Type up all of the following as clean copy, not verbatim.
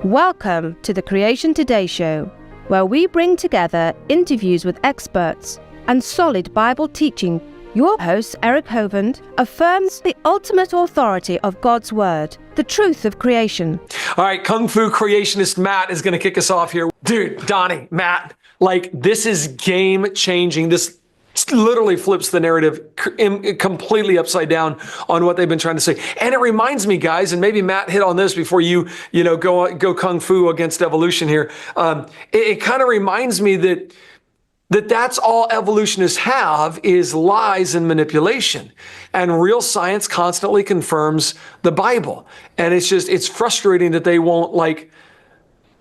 Welcome to the Creation Today Show, where we bring together interviews with experts and solid Bible teaching. Your host, Eric Hovind, affirms the ultimate authority of God's Word, the truth of creation. All right, Kung Fu Creationist Matt is going to kick us off here. Dude, Donny, Matt, this is game-changing. This literally flips the narrative completely upside down on what they've been trying to say. And it reminds me, guys, and maybe Matt hit on this before you go Kung Fu against evolution here. It kind of reminds me that's all evolutionists have is lies and manipulation. And real science constantly confirms the Bible. And it's frustrating that they won't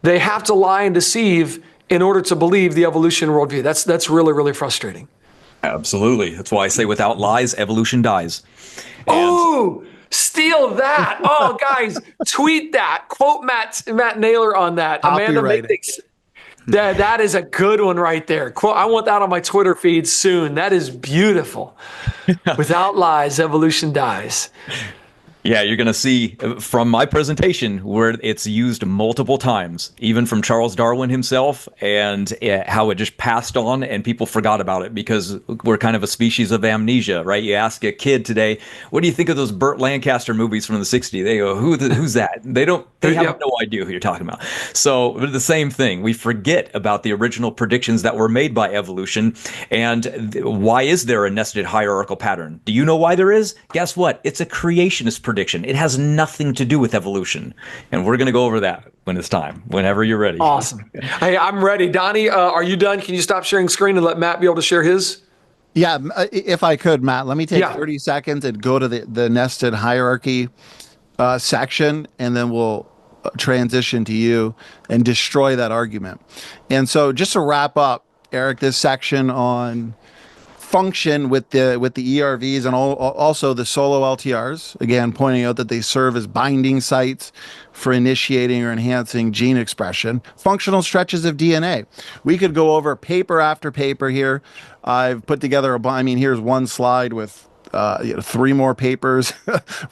they have to lie and deceive in order to believe the evolution worldview. That's really, really frustrating. Absolutely. That's why I say without lies, evolution dies. Oh, steal that. Oh, guys, tweet that. Quote Matt Nailor on that. Amanda, that is a good one right there. Quote, I want that on my Twitter feed soon. That is beautiful. Without lies, evolution dies. Yeah, you're going to see from my presentation where it's used multiple times, even from Charles Darwin himself, and how it just passed on and people forgot about it because we're kind of a species of amnesia, right? You ask a kid today, what do you think of those Burt Lancaster movies from the 60s? They go, who's that? They have no idea who you're talking about. So the same thing. We forget about the original predictions that were made by evolution. And why is there a nested hierarchical pattern? Do you know why there is? Guess what? It's a creationist prediction. It has nothing to do with evolution. And we're going to go over that when it's time, whenever you're ready. Awesome. Hey, I'm ready. Donny, are you done? Can you stop sharing screen and let Matt be able to share his? Yeah, if I could, Matt, let me take 30 seconds and go to the nested hierarchy section, and then we'll transition to you and destroy that argument. And so just to wrap up, Eric, this section on function with the ERVs and also the solo LTRs, again, pointing out that they serve as binding sites for initiating or enhancing gene expression, functional stretches of DNA. We could go over paper after paper here. I've put together here's one slide with 3 more papers,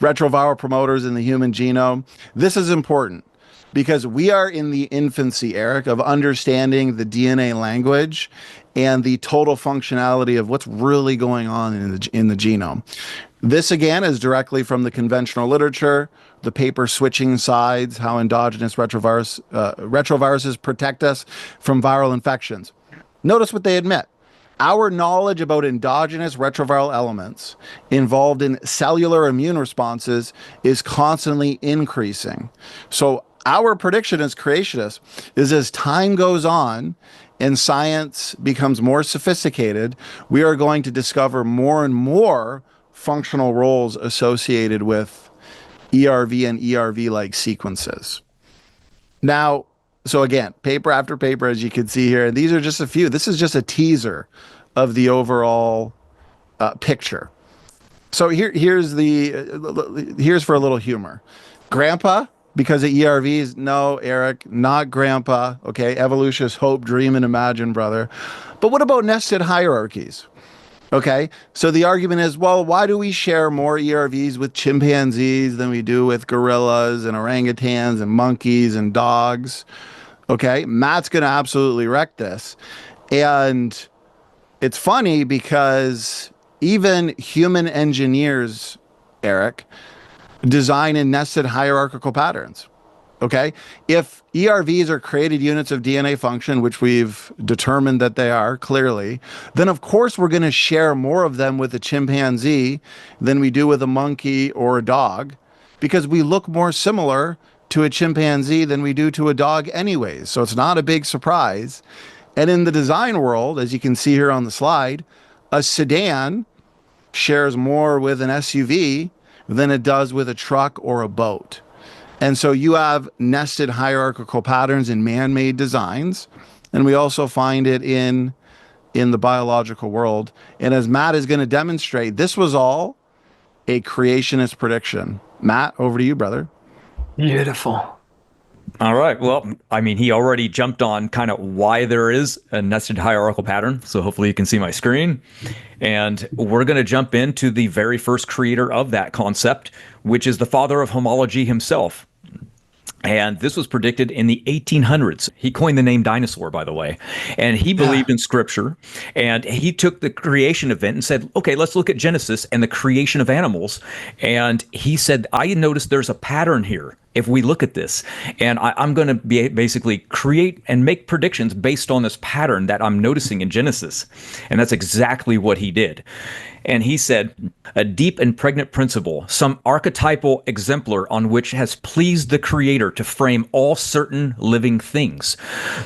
retroviral promoters in the human genome. This is important because we are in the infancy, Eric, of understanding the DNA language and the total functionality of what's really going on in the genome. This, again, is directly from the conventional literature, the paper switching sides, how endogenous retroviruses protect us from viral infections. Notice what they admit. Our knowledge about endogenous retroviral elements involved in cellular immune responses is constantly increasing. So our prediction as creationists is as time goes on and science becomes more sophisticated, we are going to discover more and more functional roles associated with ERV and ERV-like sequences. Now, so again, paper after paper, as you can see here, and these are just a few. This is just a teaser of the overall picture. So here's for a little humor. Grandpa, because of ERVs, no, Eric, not grandpa. Okay, evolutionists hope, dream, and imagine, brother. But what about nested hierarchies? Okay, so the argument is, well, why do we share more ERVs with chimpanzees than we do with gorillas and orangutans and monkeys and dogs? Okay, Matt's going to absolutely wreck this. And it's funny because even human engineers, Eric, design in nested hierarchical patterns. Okay, if ERVs are created units of DNA function, which we've determined that they are clearly, then of course we're going to share more of them with a chimpanzee than we do with a monkey or a dog, because we look more similar to a chimpanzee than we do to a dog anyways. So it's not a big surprise. And in the design world, as you can see here on the slide, a sedan shares more with an SUV than it does with a truck or a boat. And so you have nested hierarchical patterns in man-made designs, and we also find it in the biological world. And as Matt is going to demonstrate, this was all a creationist prediction. Matt, over to you, brother. Beautiful. All right. Well, he already jumped on kind of why there is a nested hierarchical pattern. So hopefully you can see my screen. And we're going to jump into the very first creator of that concept, which is the father of homology himself. And this was predicted in the 1800s. He coined the name dinosaur, by the way. And he believed in scripture. And he took the creation event and said, okay, let's look at Genesis and the creation of animals. And he said, I noticed there's a pattern here if we look at this. And I'm going to basically create and make predictions based on this pattern that I'm noticing in Genesis. And that's exactly what he did. And he said, a deep and pregnant principle, some archetypal exemplar on which has pleased the Creator to frame all certain living things.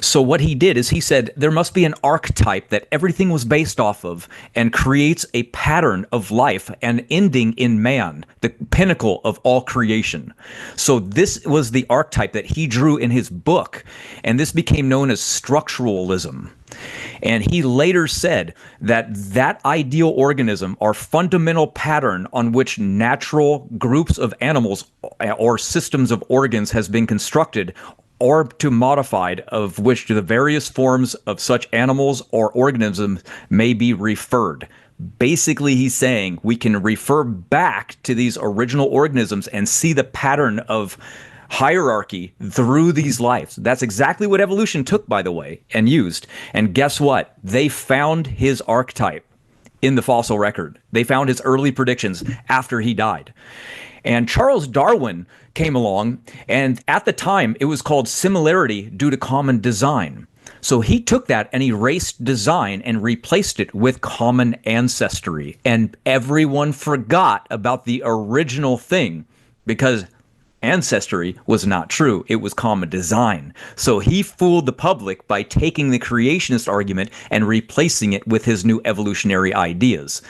So what he did is he said, there must be an archetype that everything was based off of and creates a pattern of life and ending in man, the pinnacle of all creation. So this was the archetype that he drew in his book, and this became known as structuralism. And he later said that that ideal organism or fundamental pattern on which natural groups of animals or systems of organs has been constructed or to modified, of which the various forms of such animals or organisms may be referred. Basically, he's saying we can refer back to these original organisms and see the pattern of hierarchy through these lives. That's exactly what evolution took, by the way, and used. And guess what? They found his archetype in the fossil record. They found his early predictions after he died. And Charles Darwin came along, and at the time, it was called similarity due to common design. So he took that and erased design and replaced it with common ancestry. And everyone forgot about the original thing because ancestry was not true. It was common design. So he fooled the public by taking the creationist argument and replacing it with his new evolutionary ideas.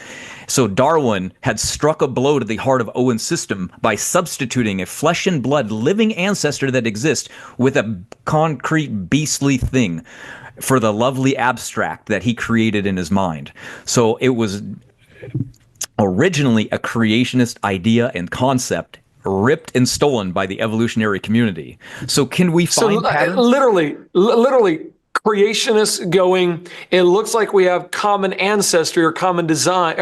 So Darwin had struck a blow to the heart of Owen's system by substituting a flesh and blood living ancestor that exists with a concrete beastly thing for the lovely abstract that he created in his mind. So it was originally a creationist idea and concept ripped and stolen by the evolutionary community. So can we find patterns? Literally, creationists going, it looks like we have common ancestry or common design.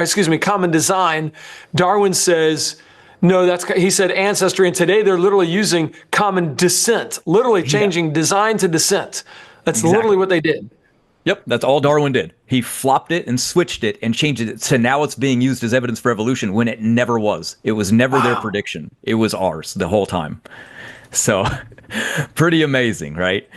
Darwin says, no, he said ancestry. And today they're literally using common descent, literally changing design to descent. That's literally what they did. Yep, that's all Darwin did. He flopped it and switched it and changed it. So now it's being used as evidence for evolution when it never was. It was never their prediction. It was ours the whole time. So pretty amazing, right?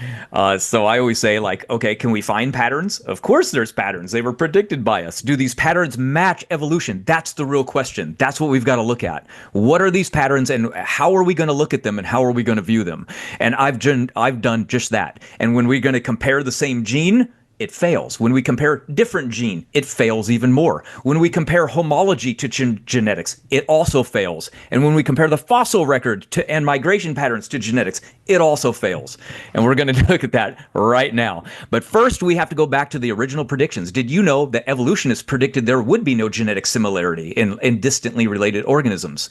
So I always say, like, okay, can we find patterns? Of course there's patterns. They were predicted by us. Do these patterns match evolution? That's the real question. That's what we've got to look at. What are these patterns and how are we going to look at them and how are we going to view them? And I've done just that. And when we're going to compare the same gene, it fails. When we compare different gene, it fails even more. When we compare homology to genetics, it also fails. And when we compare the fossil record and migration patterns to genetics, it also fails. And we're going to look at that right now. But first, we have to go back to the original predictions. Did you know that evolutionists predicted there would be no genetic similarity in distantly related organisms?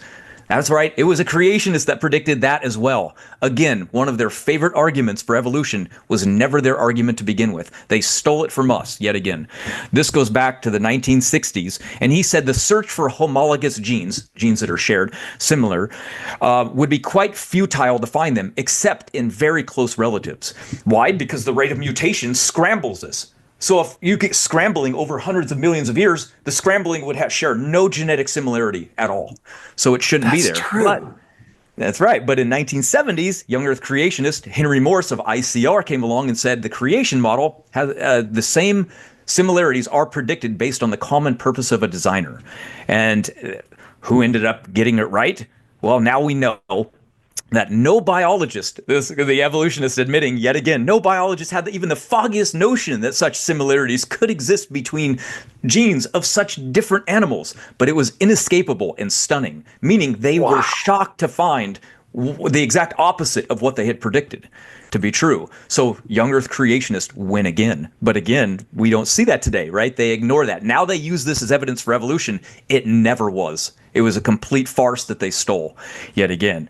That's right. It was a creationist that predicted that as well. Again, one of their favorite arguments for evolution was never their argument to begin with. They stole it from us yet again. This goes back to the 1960s, and he said the search for homologous genes that are shared, similar, would be quite futile to find them, except in very close relatives. Why? Because the rate of mutation scrambles this. So if you get scrambling over hundreds of millions of years, the scrambling would share no genetic similarity at all. So it shouldn't be there. That's right. But in 1970s, young Earth creationist Henry Morse of ICR came along and said the creation model has the same similarities are predicted based on the common purpose of a designer. And who ended up getting it right? Well, now we know that no biologist, the evolutionists admitting yet again, no biologist had even the foggiest notion that such similarities could exist between genes of such different animals. But it was inescapable and stunning, meaning they were shocked to find the exact opposite of what they had predicted to be true. So young Earth creationists win again. But again, we don't see that today, right? They ignore that. Now they use this as evidence for evolution. It never was. It was a complete farce that they stole yet again.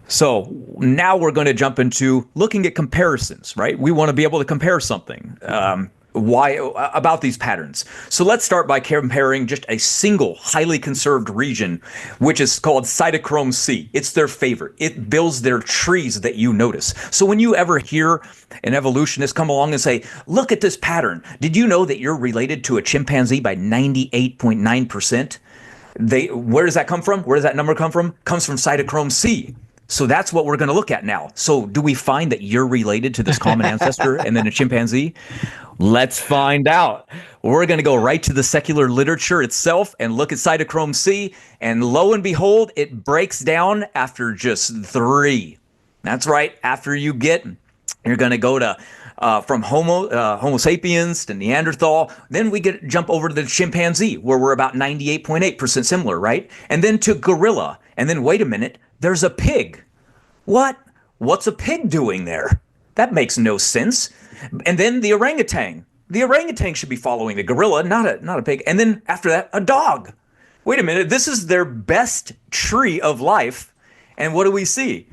So now we're going to jump into looking at comparisons, right? We want to be able to compare something. why about these patterns. So let's start by comparing just a single highly conserved region, which is called cytochrome C. It's their favorite. It builds their trees that you notice. So when you ever hear an evolutionist come along and say, look at this pattern, did you know that you're related to a chimpanzee by 98.9%? Where does that come from? Where does that number come from? Comes from cytochrome C. So that's what we're going to look at now. So do we find that you're related to this common ancestor and then a chimpanzee? Let's find out. We're going to go right to the secular literature itself and look at cytochrome C. And lo and behold, it breaks down after just 3. That's right. After you're going to go to from Homo sapiens to Neanderthal. Then we jump over to the chimpanzee, where we're about 98.8% similar, right? And then to gorilla. And then wait a minute, there's a pig. What? What's a pig doing there? That makes no sense. And then the orangutan. The orangutan should be following the gorilla, not a pig. And then after that, a dog. Wait a minute, this is their best tree of life. And what do we see?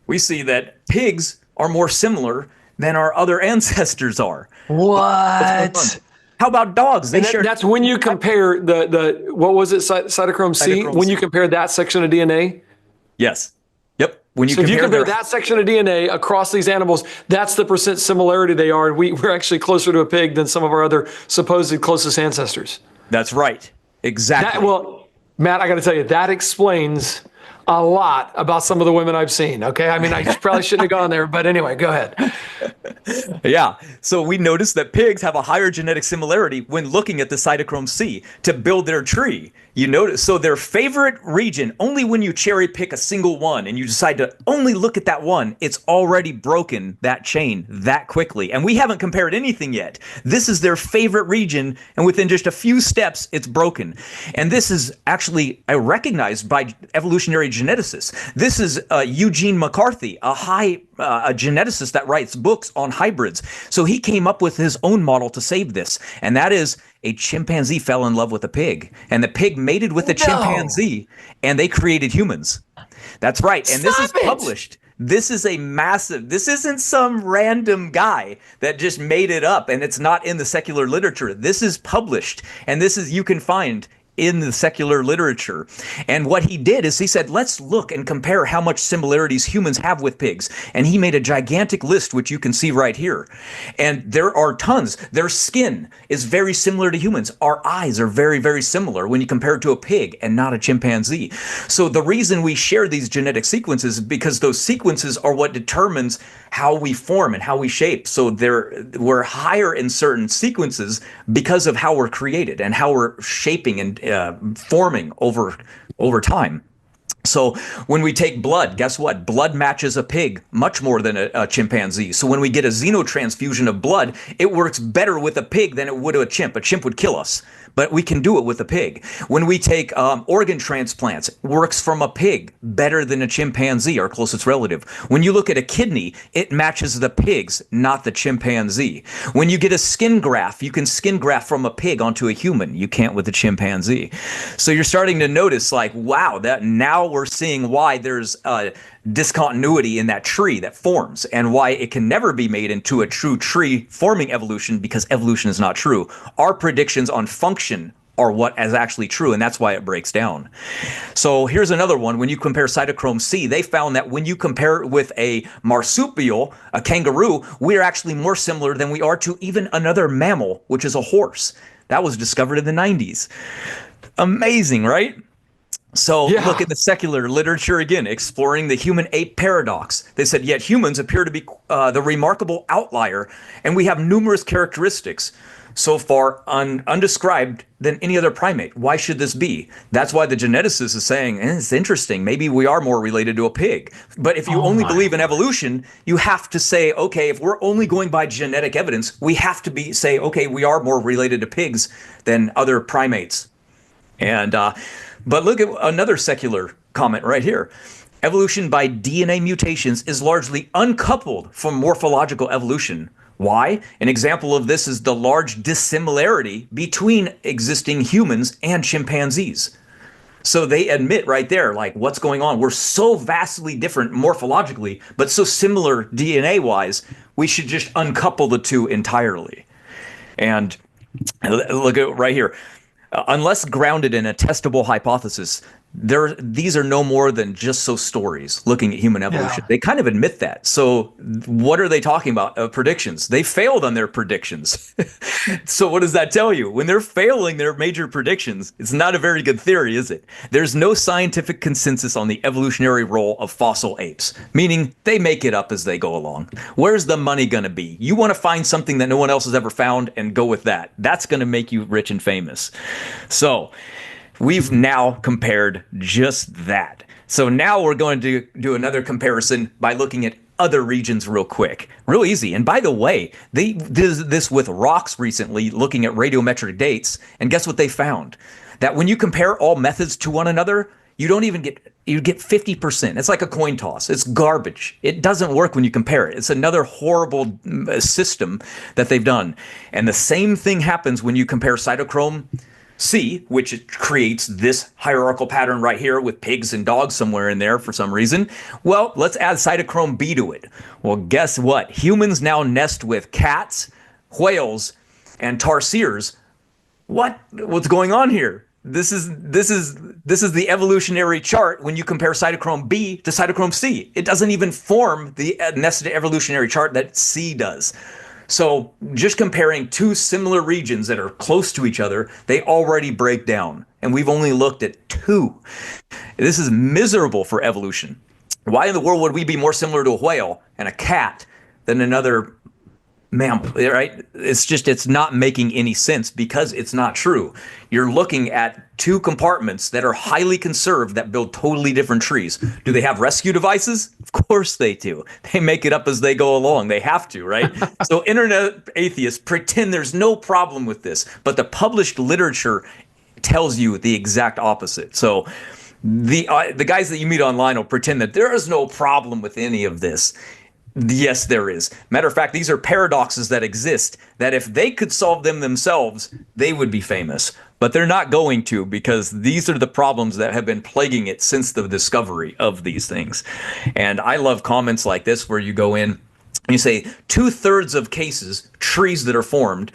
We see that pigs are more similar than our other ancestors are. What? How about dogs? That's when you compare the what was it, cytochrome C? When you compare that section of DNA? Yes. Yep. When you if you compare that section of DNA across these animals, that's the percent similarity they are. We're actually closer to a pig than some of our other supposed closest ancestors. That's right. Exactly. Well, Matt, I got to tell you, that explains a lot about some of the women I've seen. Okay. I mean, I probably shouldn't have gone there, but anyway, go ahead. Yeah. So we noticed that pigs have a higher genetic similarity when looking at the cytochrome C to build their tree. You notice, so their favorite region, only when you cherry pick a single one and you decide to only look at that one, it's already broken that chain that quickly. And we haven't compared anything yet. This is their favorite region, and within just a few steps, it's broken. And this is actually recognized by evolutionary geneticists. This is Eugene McCarthy, a geneticist that writes books on hybrids. So he came up with his own model to save this, and that is a chimpanzee fell in love with a pig, and the pig mated with the chimpanzee, and they created humans. That's right. And this is published. This is a massive, this isn't some random guy that just made it up and it's not in the secular literature. This is published, and you can find in the secular literature. And what he did is he said, let's look and compare how much similarities humans have with pigs. And he made a gigantic list, which you can see right here. And there are tons. Their skin is very similar to humans. Our eyes are very, very similar when you compare it to a pig and not a chimpanzee. So the reason we share these genetic sequences is because those sequences are what determines how we form and how we shape. So we're higher in certain sequences because of how we're created and how we're shaping and forming over time. So when we take blood, guess what? Blood matches a pig much more than a chimpanzee. So when we get a xenotransfusion of blood, it works better with a pig than it would a chimp. A chimp would kill us, but we can do it with a pig. When we take organ transplants, it works from a pig better than a chimpanzee, our closest relative. When you look at a kidney, it matches the pigs, not the chimpanzee. When you get a skin graft, you can skin graft from a pig onto a human. You can't with a chimpanzee. So you're starting to notice, like, wow, that now we're seeing why there's discontinuity in that tree that forms and why it can never be made into a true tree forming evolution, because evolution is not true. Our predictions on function are what is actually true, and that's why it breaks down. So here's another one. When you compare cytochrome C, they found that when you compare it with a marsupial, a kangaroo, we're actually more similar than we are to even another mammal, which is a horse. That was discovered in the 90s. Amazing, right? So look at the secular literature again, exploring the human-ape paradox. They said, yet humans appear to be the remarkable outlier, and we have numerous characteristics so far undescribed than any other primate. Why should this be? That's why the geneticist is saying, it's interesting, maybe we are more related to a pig. But if you only believe in evolution, you have to say, okay, if we're only going by genetic evidence, we have to say, okay, we are more related to pigs than other primates. And but look at another secular comment right here. Evolution by DNA mutations is largely uncoupled from morphological evolution. Why? An example of this is the large dissimilarity between existing humans and chimpanzees. So they admit right there, like, what's going on? We're so vastly different morphologically, but so similar DNA-wise, we should just uncouple the two entirely. And look at right here. Unless grounded in a testable hypothesis, these are no more than just so stories looking at human evolution. Yeah. They kind of admit that. So what are they talking about? Predictions. They failed on their predictions. So what does that tell you? When they're failing their major predictions, it's not a very good theory, is it? There's no scientific consensus on the evolutionary role of fossil apes, meaning they make it up as they go along. Where's the money going to be? You want to find something that no one else has ever found and go with that. That's going to make you rich and famous. So we've now compared just that. So now we're going to do another comparison by looking at other regions real quick. Real easy. And by the way, they did this with rocks recently, looking at radiometric dates. And guess what they found? That when you compare all methods to one another, you get 50%. It's like a coin toss. It's garbage. It doesn't work when you compare it. It's another horrible system that they've done. And the same thing happens when you compare cytochrome C, which creates this hierarchical pattern right here with pigs and dogs somewhere in there for some reason. Well, let's add cytochrome B to it. Well, guess what? Humans now nest with cats, whales, and tarsiers. What's going on here? This is the evolutionary chart when you compare cytochrome B to cytochrome C. It doesn't even form the nested evolutionary chart that C does. So just comparing two similar regions that are close to each other, they already break down. And we've only looked at two. This is miserable for evolution. Why in the world would we be more similar to a whale and a cat than another mammal, right? It's not making any sense because it's not true. You're looking at two compartments that are highly conserved that build totally different trees. Do they have rescue devices? Of course they do. They make it up as they go along. They have to, right? So internet atheists pretend there's no problem with this, but the published literature tells you the exact opposite. So the guys that you meet online will pretend that there is no problem with any of this. Yes, there is. Matter of fact, these are paradoxes that exist that if they could solve them themselves, they would be famous. But they're not going to, because these are the problems that have been plaguing it since the discovery of these things. And I love comments like this where you go in and you say 2/3 of cases, trees that are formed,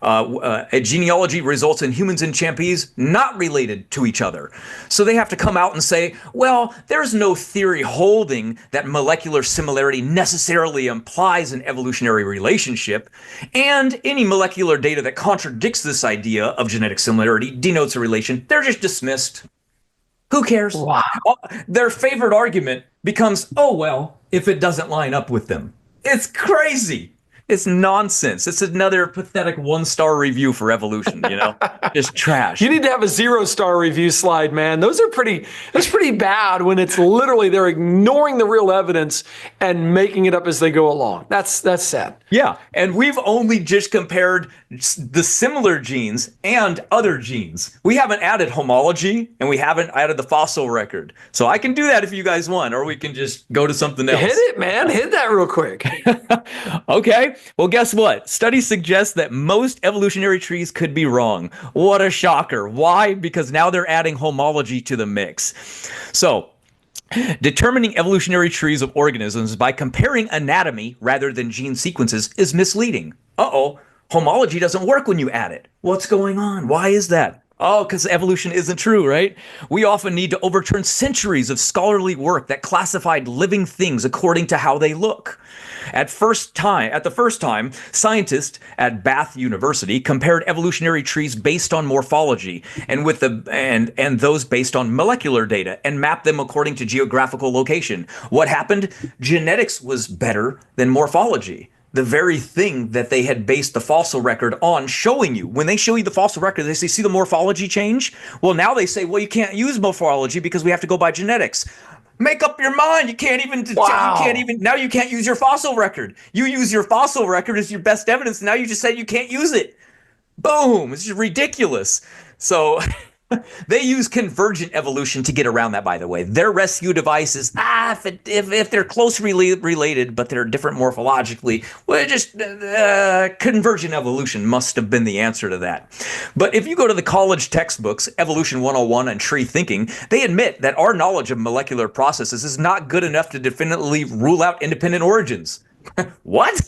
a genealogy results in humans and chimpanzees not related to each other. So they have to come out and say, well, there's no theory holding that molecular similarity necessarily implies an evolutionary relationship, and any molecular data that contradicts this idea of genetic similarity denotes a relation. They're just dismissed. Who cares? Wow. Their favorite argument becomes, oh, well, if it doesn't line up with them. It's crazy. It's nonsense. It's another pathetic 1-star review for evolution, just trash. You need to have a 0-star review slide, man. That's pretty bad when it's literally they're ignoring the real evidence and making it up as they go along. That's sad. Yeah, and we've only just compared the similar genes and other genes. We haven't added homology, and we haven't added the fossil record. So I can do that if you guys want, or we can just go to something else. Hit it, man. Hit that real quick. Okay. Well, guess what? Studies suggest that most evolutionary trees could be wrong. What a shocker. Why? Because now they're adding homology to the mix. So, determining evolutionary trees of organisms by comparing anatomy rather than gene sequences is misleading. Uh-oh, homology doesn't work when you add it. What's going on? Why is that? Oh, because evolution isn't true, right? We often need to overturn centuries of scholarly work that classified living things according to how they look. At the first time, scientists at Bath University compared evolutionary trees based on morphology and those based on molecular data and mapped them according to geographical location. What happened? Genetics was better than morphology. The very thing that they had based the fossil record on showing you. When they show you the fossil record, they say, see the morphology change? Well, now they say, well, you can't use morphology because we have to go by genetics. Make up your mind. You can't even, now you can't use your fossil record. You use your fossil record as your best evidence. Now you just said you can't use it. Boom. It's just ridiculous. So they use convergent evolution to get around that, by the way. Their rescue device is, if they're closely related, but they're different morphologically, well, just convergent evolution must have been the answer to that. But if you go to the college textbooks, Evolution 101 and Tree Thinking, they admit that our knowledge of molecular processes is not good enough to definitively rule out independent origins. What?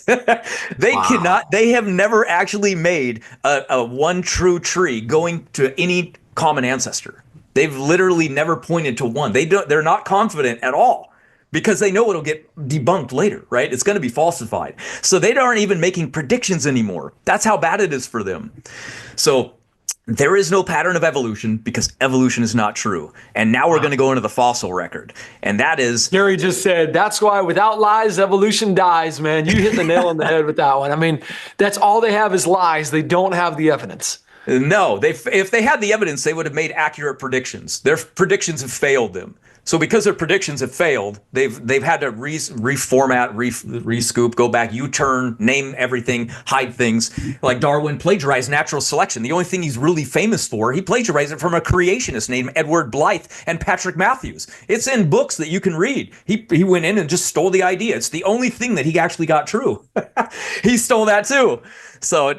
They have never actually made a one true tree going to any common ancestor. They've literally never pointed to one. They're not confident at all because they know it'll get debunked later, right? It's going to be falsified. So they aren't even making predictions anymore. That's how bad it is for them. So there is no pattern of evolution because evolution is not true. And now we're going to go into the fossil record. And that is... Gary just said, that's why without lies, evolution dies, man. You hit the nail on the head with that one. I mean, that's all they have is lies. They don't have the evidence. No, if they had the evidence, they would have made accurate predictions. Their predictions have failed them. So because their predictions have failed, they've had to reformat, rescoop, go back, U-turn, name everything, hide things. Like Darwin plagiarized natural selection. The only thing he's really famous for, he plagiarized it from a creationist named Edward Blythe and Patrick Matthews. It's in books that you can read. He went in and just stole the idea. It's the only thing that he actually got true. He stole that too. So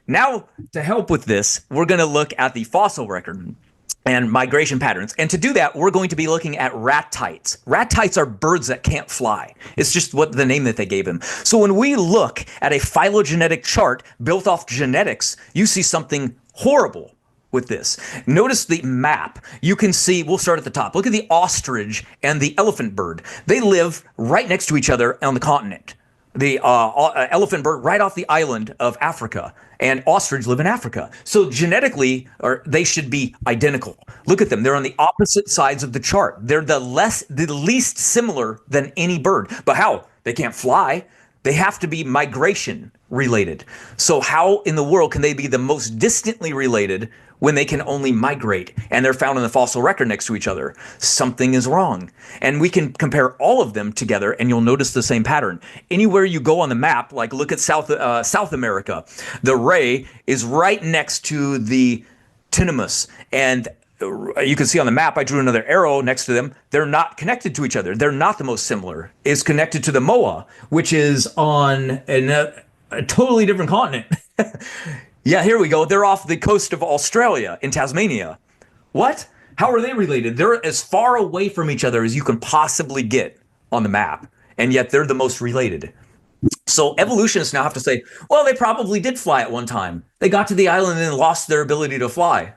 now to help with this, we're going to look at the fossil record and migration patterns. And to do that, we're going to be looking at ratites. Ratites are birds that can't fly. It's just what the name that they gave them. So when we look at a phylogenetic chart built off genetics, you see something horrible with this. Notice the map. You can see, we'll start at the top. Look at the ostrich and the elephant bird. They live right next to each other on the continent. The elephant bird right off the island of Africa, and ostrich live in Africa. So genetically, they should be identical. Look at them. They're on the opposite sides of the chart. They're the least similar than any bird. But how? They can't fly. They have to be migration related. So how in the world can they be the most distantly related when they can only migrate and they're found in the fossil record next to each other? Something is wrong. And we can compare all of them together and you'll notice the same pattern. Anywhere you go on the map, like look at South America, the ray is right next to the tinnimus, and you can see on the map, I drew another arrow next to them. They're not connected to each other. They're not the most similar. It's connected to the moa, which is on a totally different continent. Yeah, here we go. They're off the coast of Australia in Tasmania. What? How are they related? They're as far away from each other as you can possibly get on the map, and yet they're the most related. So evolutionists now have to say, well, they probably did fly at one time. They got to the island and lost their ability to fly.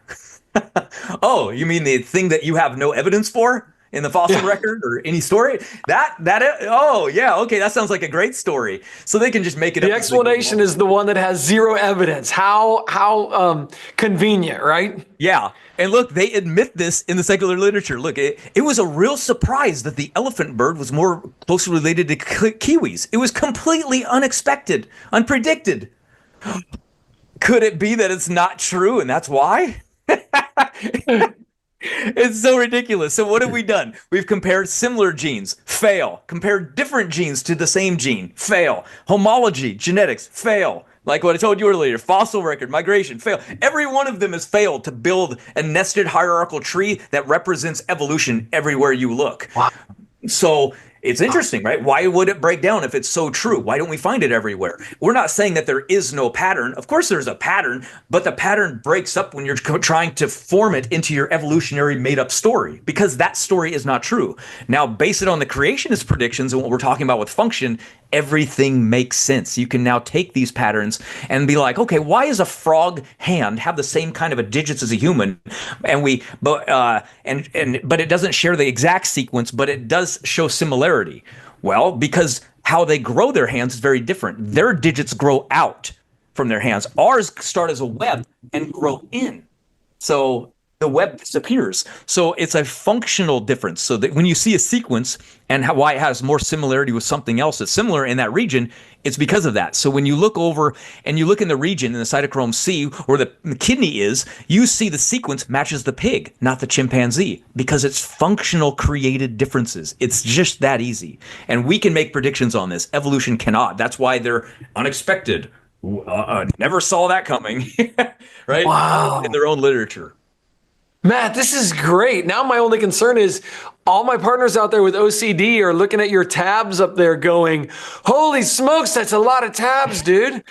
Oh, you mean the thing that you have no evidence for in the fossil record or any story? Oh, yeah, okay, that sounds like a great story. So they can just make it up. The explanation is the one that has zero evidence. How convenient, right? Yeah. And look, they admit this in the secular literature. Look, it was a real surprise that the elephant bird was more closely related to kiwis. It was completely unexpected, unpredicted. Could it be that it's not true and that's why? It's so ridiculous. So what have we done? We've compared similar genes, fail. Compared different genes to the same gene, fail. Homology, genetics, fail. Like what I told you earlier, fossil record, migration, fail. Every one of them has failed to build a nested hierarchical tree that represents evolution everywhere you look. Wow. So it's interesting, right? Why would it break down if it's so true? Why don't we find it everywhere? We're not saying that there is no pattern. Of course there's a pattern, but the pattern breaks up when you're trying to form it into your evolutionary made-up story, because that story is not true. Now, base it on the creationist predictions and what we're talking about with function, everything makes sense. You can now take these patterns and be like, okay, why does a frog hand have the same kind of a digits as a human? But it doesn't share the exact sequence, but it does show similarity. Well, because how they grow their hands is very different. Their digits grow out from their hands. Ours start as a web and grow in. So the web disappears. So it's a functional difference. So that when you see a sequence and why it has more similarity with something else that's similar in that region, it's because of that. So when you look over and you look in the region in the cytochrome C where the kidney is, you see the sequence matches the pig, not the chimpanzee, because it's functional created differences. It's just that easy. And we can make predictions on this. Evolution cannot. That's why they're unexpected. Never saw that coming, right? Wow. In their own literature. Matt, this is great. Now my only concern is all my partners out there with OCD are looking at your tabs up there going, holy smokes, that's a lot of tabs, dude.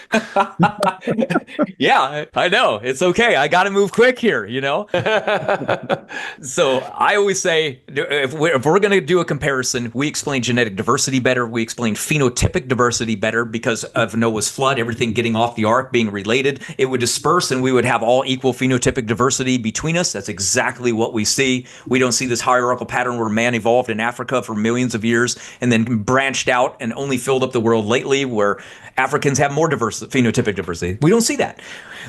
Yeah, I know. It's okay. I got to move quick here, you know? So I always say, if we're going to do a comparison, we explain genetic diversity better. We explain phenotypic diversity better because of Noah's flood, everything getting off the ark being related. It would disperse and we would have all equal phenotypic diversity between us. That's exactly what we see. We don't see this hierarchical pattern where man evolved in Africa for millions of years and then branched out and only filled up the world lately, where Africans have more diverse phenotypic diversity. We don't see that.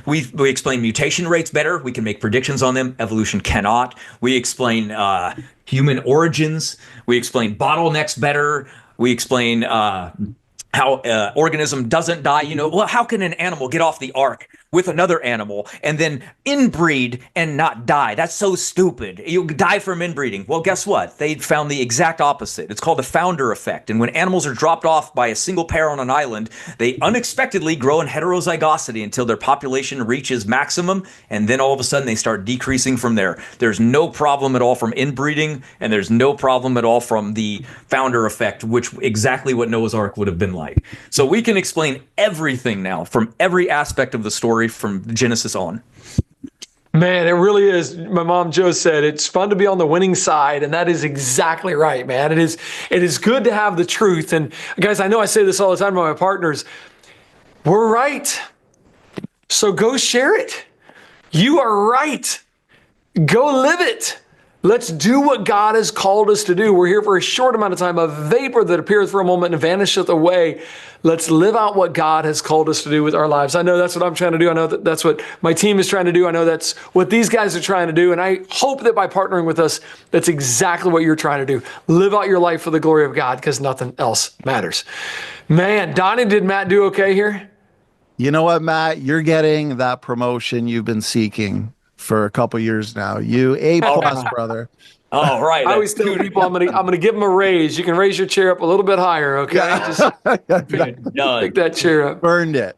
We explain mutation rates better. We can make predictions on them. Evolution cannot. We explain human origins. We explain bottlenecks better. We explain how organism doesn't die. You know, well, how can an animal get off the ark with another animal and then inbreed and not die? That's so stupid. You die from inbreeding. Well, guess what? They found the exact opposite. It's called the founder effect. And when animals are dropped off by a single pair on an island, they unexpectedly grow in heterozygosity until their population reaches maximum. And then all of a sudden they start decreasing from there. There's no problem at all from inbreeding, and there's no problem at all from the founder effect, which exactly what Noah's Ark would have been like. So we can explain everything now from every aspect of the story from Genesis on. Man, it really is. My mom, Jo, said it's fun to be on the winning side, and that is exactly right, man. It is good to have the truth. And guys, I know I say this all the time to my partners. We're right. So go share it. You are right. Go live it. Let's do what God has called us to do. We're here for a short amount of time, a vapor that appears for a moment and vanisheth away. Let's live out what God has called us to do with our lives. I know that's what I'm trying to do. I know that that's what my team is trying to do. I know that's what these guys are trying to do. And I hope that by partnering with us, that's exactly what you're trying to do. Live out your life for the glory of God, because nothing else matters. Man, Donny, did Matt do okay here? You know what, Matt? You're getting that promotion you've been seeking for a couple years now. You A+, brother. All right. I always tell people I'm gonna give them a raise. You can raise your chair up a little bit higher, okay? Just pick that chair up. Burned it.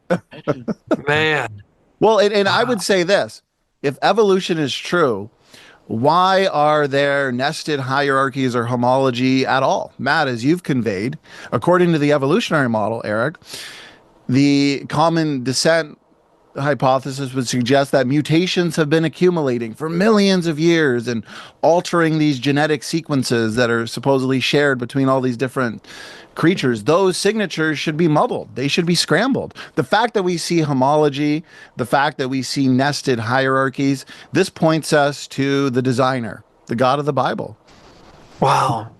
Man. Well, and I would say this. If evolution is true, why are there nested hierarchies or homology at all? Matt, as you've conveyed, according to the evolutionary model, Eric, the common descent hypothesis would suggest that mutations have been accumulating for millions of years and altering these genetic sequences that are supposedly shared between all these different creatures. Those signatures should be muddled. They should be scrambled. The fact that we see homology, the fact that we see nested hierarchies, this points us to the designer, the God of the Bible. Wow.